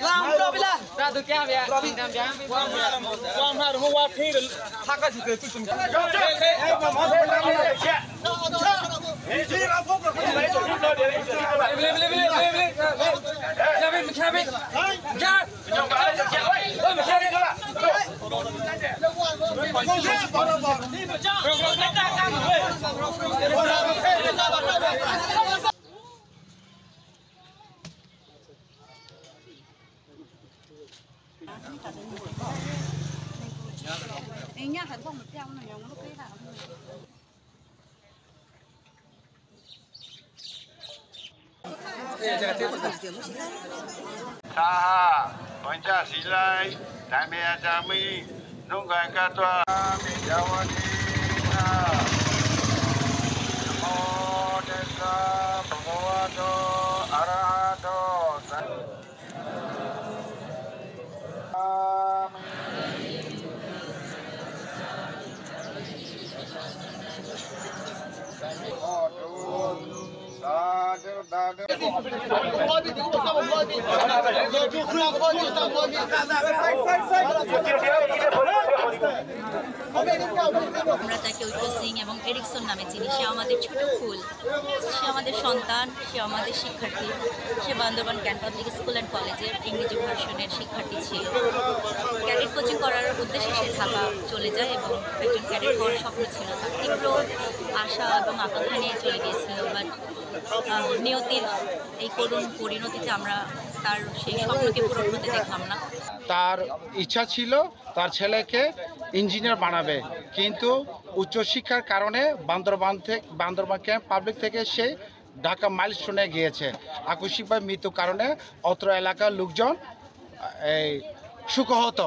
Làm cho bây giờ. Ra từ kia về. Mình làm giá. Qua mà hôm qua thi được thắc cái gì cái chúng. Nhá, thành không được treo này, nó cái nào. Saha, Pancasila, Damai Jami, Nunggang Katwa, Mijawadina, Namo Tassa Bhagavato Arahato আমরা তাকে ঐক্য সিং এবং Ericsson নামে চিনি। সে আমাদের ছোট ফুল, সে আমাদের সন্তান, সে আমাদের শিক্ষার্থী। সে Bandarban cant public school and কলেজের ইংরেজি ভার্সনের শিক্ষার্থী ছিল। ক্যাডেট কোচিং করার উদ্দেশ্যে সে ঢাকা চলে যায় এবং একজন ক্যাডেট হওয়ার স্বপ্ন ছিল তার। তীব্র আশা এবং আকাঙ্ক্ষা নিয়ে চলে গিয়েছিল, বাট নিয়তির এই করুণ পরিণতিতে আমরা তার সেই স্বপ্নকে পূরণ হতে দেখলাম না। তার ইচ্ছা ছিল তার ছেলেকে ইঞ্জিনিয়ার বানাবে, কিন্তু উচ্চশিক্ষার কারণে বান্দরবান ক্যাম্প পাবলিক থেকে সে ঢাকা মাইলস্টোনে গিয়েছে। আকস্মিকভাবে মৃত্যুর কারণে অত্র এলাকার লোকজন এই শোকাহত।